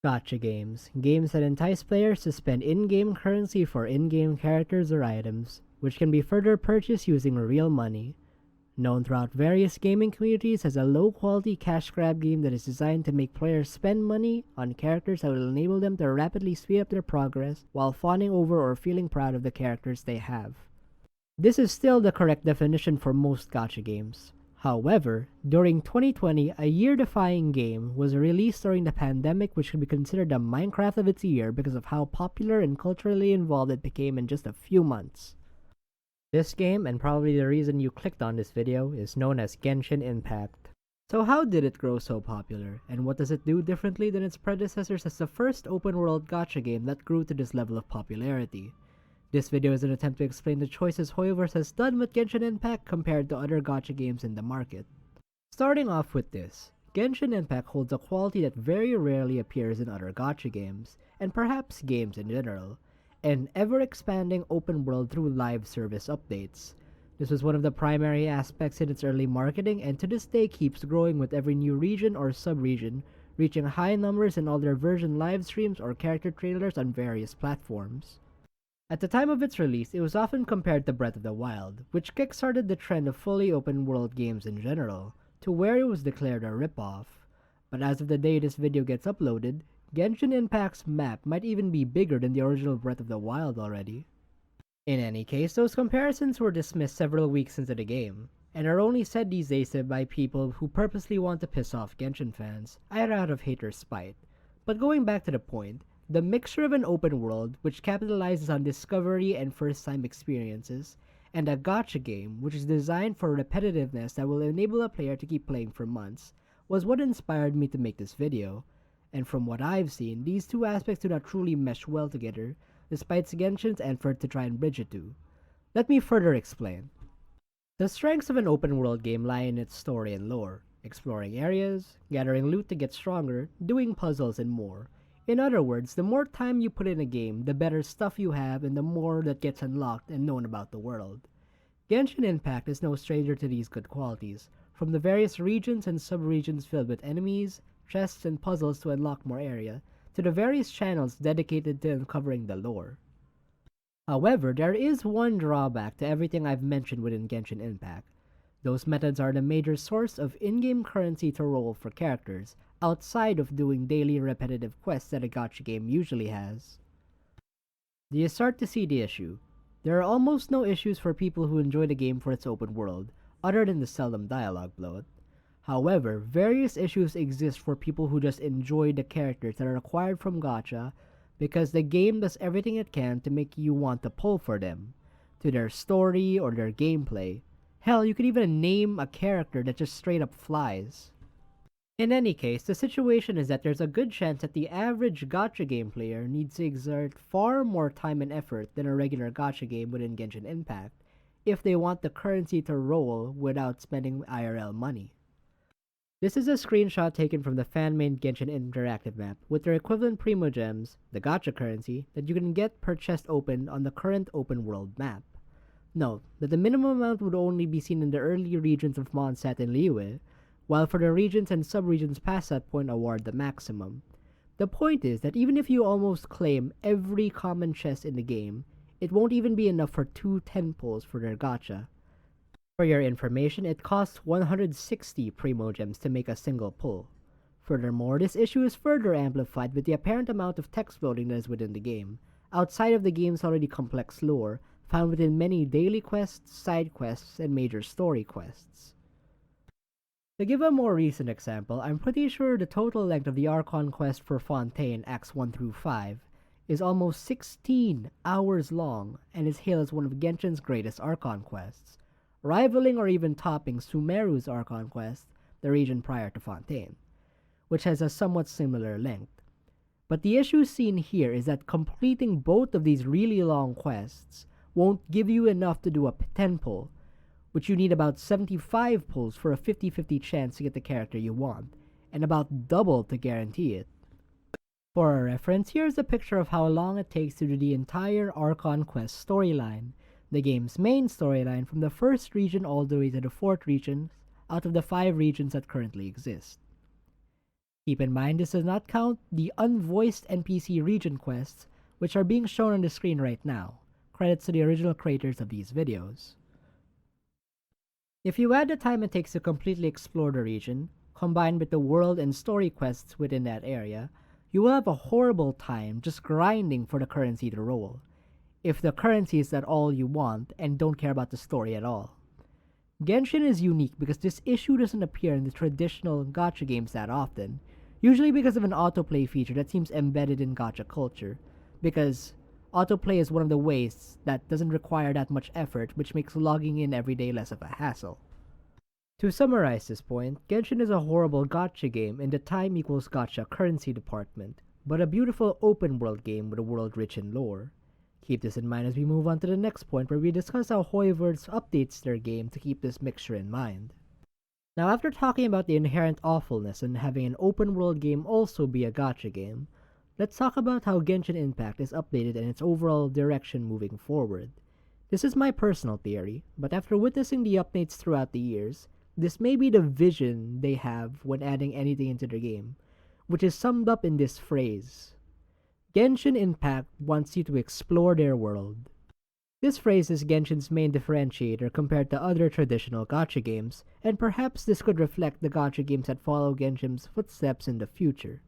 Gacha games. Games that entice players to spend in-game currency for in-game characters or items, which can be further purchased using real money. Known throughout various gaming communities as a low-quality cash grab game that is designed to make players spend money on characters that will enable them to rapidly speed up their progress while fawning over or feeling proud of the characters they have. This is still the correct definition for most gacha games. However, during 2020, a year-defying game was released during the pandemic which could be considered the Minecraft of its year because of how popular and culturally involved it became in just a few months. This game, and probably the reason you clicked on this video, is known as Genshin Impact. So how did it grow so popular, and what does it do differently than its predecessors as the first open-world gacha game that grew to this level of popularity? This video is an attempt to explain the choices Hoyoverse has done with Genshin Impact compared to other gacha games in the market. Starting off with this, Genshin Impact holds a quality that very rarely appears in other gacha games, and perhaps games in general, an ever-expanding open world through live service updates. This was one of the primary aspects in its early marketing and to this day keeps growing with every new region or sub-region, reaching high numbers in all their version live streams or character trailers on various platforms. At the time of its release, it was often compared to Breath of the Wild, which kickstarted the trend of fully open world games in general, to where it was declared a ripoff. But as of the day this video gets uploaded, Genshin Impact's map might even be bigger than the original Breath of the Wild already. In any case, those comparisons were dismissed several weeks into the game, and are only said these days by people who purposely want to piss off Genshin fans, either out of hate or spite. But going back to the point, the mixture of an open world, which capitalizes on discovery and first-time experiences, and a gacha game, which is designed for repetitiveness that will enable a player to keep playing for months, was what inspired me to make this video. And from what I've seen, these two aspects do not truly mesh well together, despite Genshin's effort to try and bridge the two. Let me further explain. The strengths of an open world game lie in its story and lore, exploring areas, gathering loot to get stronger, doing puzzles, and more. In other words, the more time you put in a game, the better stuff you have and the more that gets unlocked and known about the world. Genshin Impact is no stranger to these good qualities, from the various regions and sub-regions filled with enemies, chests, and puzzles to unlock more area, to the various channels dedicated to uncovering the lore. However, there is one drawback to everything I've mentioned within Genshin Impact. Those methods are the major source of in-game currency to roll for characters, outside of doing daily repetitive quests that a gacha game usually has. You start to see the issue. There are almost no issues for people who enjoy the game for its open world, other than the seldom dialogue bloat. However, various issues exist for people who just enjoy the characters that are acquired from gacha because the game does everything it can to make you want to pull for them, to their story or their gameplay. Hell, you could even name a character that just straight up flies. In any case, the situation is that there's a good chance that the average gacha game player needs to exert far more time and effort than a regular gacha game within Genshin Impact if they want the currency to roll without spending IRL money. This is a screenshot taken from the fan-made Genshin Interactive map with their equivalent Primo Gems, the gacha currency, that you can get per chest opened on the current open world map. Note that the minimum amount would only be seen in the early regions of Mondstadt and Liyue, while for the regions and sub-regions past that point award the maximum. The point is that even if you almost claim every common chest in the game, it won't even be enough for 2 10 pulls for their gacha. For your information, it costs 160 Primo Gems to make a single pull. Furthermore, this issue is further amplified with the apparent amount of text loading that is within the game, outside of the game's already complex lore, found within many daily quests, side quests, and major story quests. To give a more recent example, I'm pretty sure the total length of the Archon quest for Fontaine Acts 1 through 5 is almost 16 hours long and is hailed as one of Genshin's greatest Archon quests, rivaling or even topping Sumeru's Archon quest, the region prior to Fontaine, which has a somewhat similar length. But the issue seen here is that completing both of these really long quests won't give you enough to do a 10 pull, which you need about 75 pulls for a 50-50 chance to get the character you want, and about double to guarantee it. For a reference, here's a picture of how long it takes to do the entire Archon quest storyline, the game's main storyline from the first region all the way to the 4th region out of the 5 regions that currently exist. Keep in mind this does not count the unvoiced NPC region quests, which are being shown on the screen right now. Credits to the original creators of these videos. If you add the time it takes to completely explore the region, combined with the world and story quests within that area, you will have a horrible time just grinding for the currency to roll, if the currency is at all you want and don't care about the story at all. Genshin is unique because this issue doesn't appear in the traditional gacha games that often, usually because of an autoplay feature that seems embedded in gacha culture, because autoplay is one of the ways that doesn't require that much effort, which makes logging in every day less of a hassle. To summarize this point, Genshin is a horrible gacha game in the time equals gacha currency department, but a beautiful open world game with a world rich in lore. Keep this in mind as we move on to the next point where we discuss how Hoyoverse updates their game to keep this mixture in mind. Now after talking about the inherent awfulness in having an open world game also be a gacha game, let's talk about how Genshin Impact is updated and its overall direction moving forward. This is my personal theory, but after witnessing the updates throughout the years, this may be the vision they have when adding anything into their game, which is summed up in this phrase: Genshin Impact wants you to explore their world. This phrase is Genshin's main differentiator compared to other traditional gacha games, and perhaps this could reflect the gacha games that follow Genshin's footsteps in the future.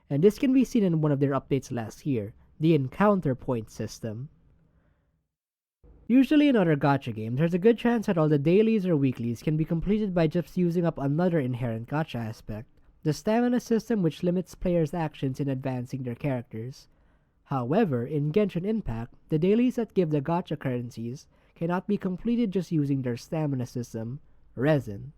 And this can be seen in one of their updates last year, the encounter point system. Usually in other gacha games, there's a good chance that all the dailies or weeklies can be completed by just using up another inherent gacha aspect, the stamina system, which limits players' actions in advancing their characters. However, in Genshin Impact, the dailies that give the gacha currencies cannot be completed just using their stamina system, resin.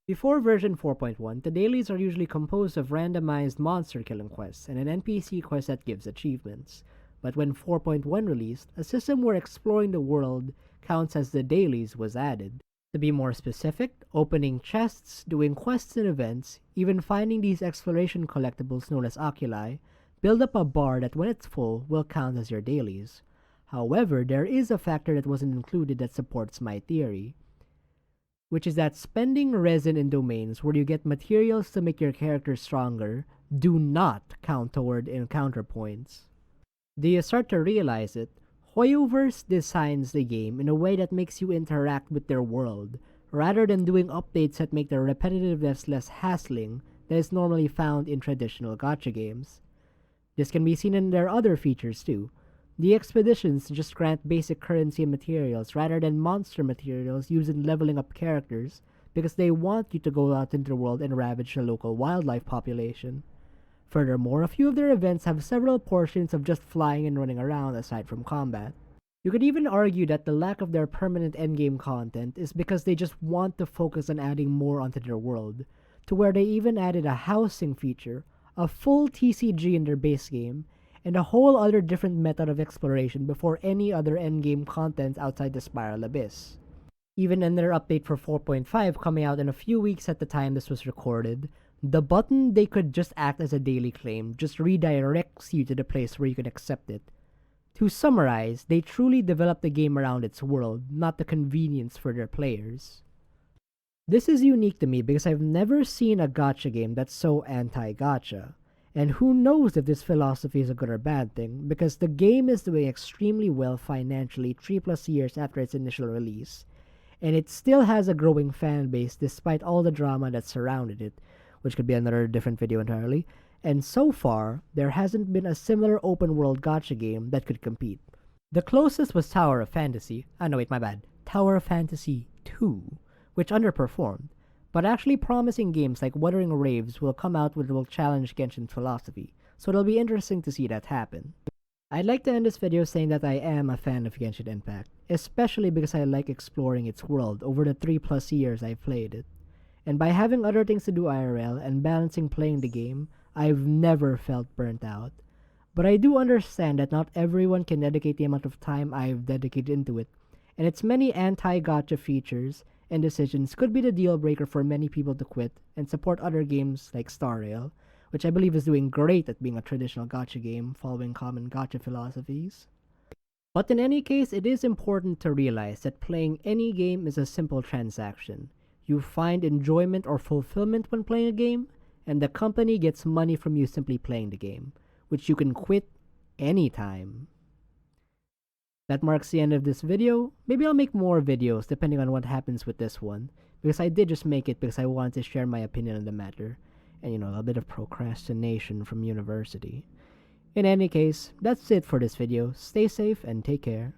Before version 4.1, the dailies are usually composed of randomized monster killing quests and an NPC quest that gives achievements. But when 4.1 released, a system where exploring the world counts as the dailies was added. To be more specific, opening chests, doing quests and events, even finding these exploration collectibles known as oculi, build up a bar that when it's full will count as your dailies. However, there is a factor that wasn't included that supports my theory, which is that spending resin in domains where you get materials to make your character stronger do not count toward encounter points. Do you start to realize it? Hoyoverse designs the game in a way that makes you interact with their world, rather than doing updates that make the repetitiveness less hassling that is normally found in traditional gacha games. This can be seen in their other features too. The expeditions just grant basic currency and materials rather than monster materials used in leveling up characters, because they want you to go out into the world and ravage the local wildlife population. Furthermore, a few of their events have several portions of just flying and running around aside from combat. You could even argue that the lack of their permanent endgame content is because they just want to focus on adding more onto their world, to where they even added a housing feature, a full TCG in their base game, and a whole other different method of exploration before any other endgame content outside the Spiral Abyss. Even in their update for 4.5 coming out in a few weeks at the time this was recorded, the button they could just act as a daily claim just redirects you to the place where you can accept it. To summarize, they truly developed the game around its world, not the convenience for their players. This is unique to me because I've never seen a gacha game that's so anti-gacha. And who knows if this philosophy is a good or bad thing, because the game is doing extremely well financially 3+ years after its initial release, and it still has a growing fan base despite all the drama that surrounded it, which could be another different video entirely, and so far, there hasn't been a similar open world gacha game that could compete. The closest was Tower of Fantasy, Tower of Fantasy 2, which underperformed, but actually promising games like Wuthering Waves will come out which will challenge Genshin's philosophy, so it'll be interesting to see that happen. I'd like to end this video saying that I am a fan of Genshin Impact, especially because I like exploring its world over the 3+ years I've played it. And by having other things to do IRL and balancing playing the game, I've never felt burnt out. But I do understand that not everyone can dedicate the amount of time I've dedicated into it, and its many anti-gacha features and decisions could be the deal breaker for many people to quit and support other games like Star Rail, which I believe is doing great at being a traditional gacha game following common gacha philosophies. But in any case, it is important to realize that playing any game is a simple transaction. You find enjoyment or fulfillment when playing a game, and the company gets money from you simply playing the game, which you can quit anytime. That marks the end of this video. Maybe I'll make more videos depending on what happens with this one, because I did just make it because I wanted to share my opinion on the matter, and a bit of procrastination from university. In any case, that's it for this video. Stay safe and take care.